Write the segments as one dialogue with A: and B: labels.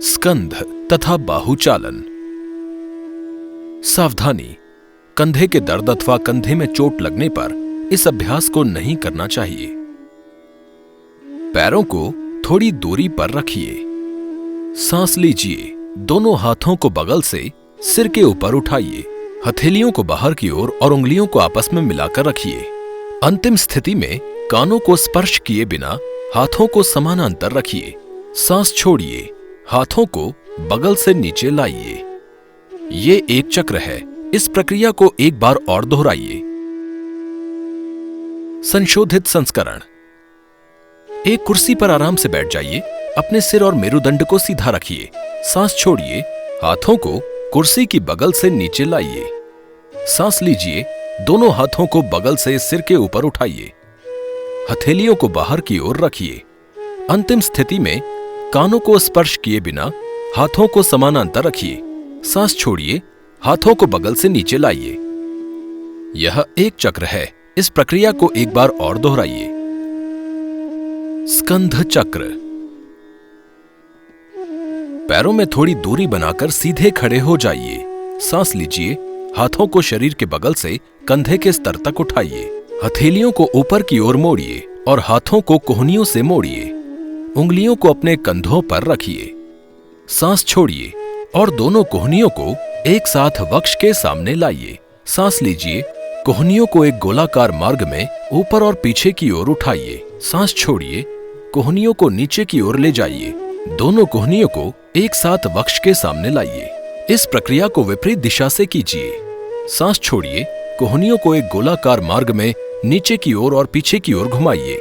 A: स्कंध तथा बाहुचालन। सावधानी, कंधे के दर्द अथवा कंधे में चोट लगने पर इस अभ्यास को नहीं करना चाहिए। पैरों को थोड़ी दूरी पर रखिए। सांस लीजिए। दोनों हाथों को बगल से सिर के ऊपर उठाइए। हथेलियों को बाहर की ओर और उंगलियों को आपस में मिलाकर रखिए। अंतिम स्थिति में कानों को स्पर्श किए बिना हाथों को समानांतर रखिए। सांस छोड़िए। हाथों को बगल से नीचे लाइए। ये एक चक्र है। इस प्रक्रिया को एक बार और दोहराइए। संशोधित संस्करण। एक कुर्सी पर आराम से बैठ जाइए। अपने सिर और मेरुदंड को सीधा रखिए। सांस छोड़िए। हाथों को कुर्सी की बगल से नीचे लाइए। सांस लीजिए। दोनों हाथों को बगल से सिर के ऊपर उठाइए। हथेलियों को बाहर की ओर रखिए। अंतिम स्थिति में कानों को स्पर्श किए बिना हाथों को समानांतर रखिए। सांस छोड़िए। हाथों को बगल से नीचे लाइए। यह एक चक्र है। इस प्रक्रिया को एक बार और दोहराइए। स्कंध चक्र। पैरों में थोड़ी दूरी बनाकर सीधे खड़े हो जाइए। सांस लीजिए। हाथों को शरीर के बगल से कंधे के स्तर तक उठाइए। हथेलियों को ऊपर की ओर मोड़िए और हाथों को कोहनियों से मोड़िए। उंगलियों को अपने कंधों पर रखिए। सांस छोड़िए और दोनों कोहनियों को एक साथ वक्ष के सामने लाइए। सांस लीजिए। कोहनियों को एक गोलाकार मार्ग में ऊपर और पीछे की ओर उठाइए। सांस छोड़िए। कोहनियों को नीचे की ओर ले जाइए। दोनों कोहनियों को एक साथ वक्ष के सामने लाइए। इस प्रक्रिया को विपरीत दिशा से कीजिए। सांस छोड़िए। कोहनियों को एक गोलाकार मार्ग में नीचे की ओर और पीछे की ओर घुमाइए।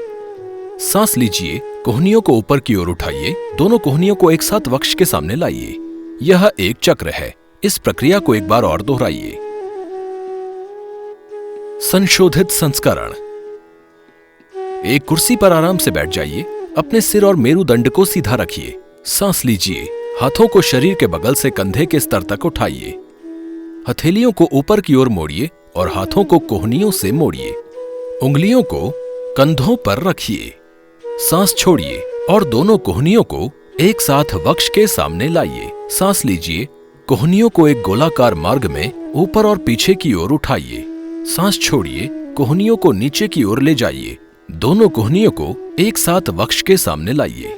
A: सांस लीजिए। कोहनियों को ऊपर की ओर उठाइए। दोनों कोहनियों को एक साथ वक्ष के सामने लाइए। यह एक चक्र है। इस प्रक्रिया को एक बार और दोहराइए। संशोधित संस्करण। एक कुर्सी पर आराम से बैठ जाइए। अपने सिर और मेरुदंड को सीधा रखिए। सांस लीजिए। हाथों को शरीर के बगल से कंधे के स्तर तक उठाइए। हथेलियों को ऊपर की ओर मोड़िए और हाथों को कोहनियों से मोड़िए। उंगलियों को कंधों पर रखिए। सांस छोड़िए और दोनों कोहनियों को एक साथ वक्ष के सामने लाइए। सांस लीजिए। कोहनियों को एक गोलाकार मार्ग में ऊपर और पीछे की ओर उठाइए। सांस छोड़िए। कोहनियों को नीचे की ओर ले जाइए। दोनों कोहनियों को एक साथ वक्ष के सामने लाइए।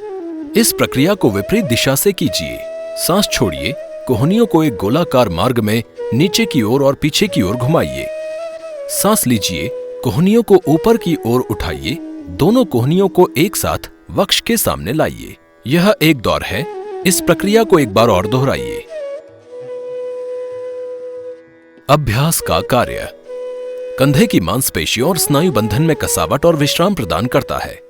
A: इस प्रक्रिया को विपरीत दिशा से कीजिए। सांस छोड़िए। कोहनियों को एक गोलाकार मार्ग में नीचे की ओर और पीछे की ओर घुमाइए। सांस लीजिए। कोहनियों को ऊपर की ओर उठाइए। दोनों कोहनियों को एक साथ वक्ष के सामने लाइए। यह एक दौर है। इस प्रक्रिया को एक बार और दोहराइए। अभ्यास का कार्य। कंधे की मांसपेशियों और स्नायु बंधन में कसावट और विश्राम प्रदान करता है।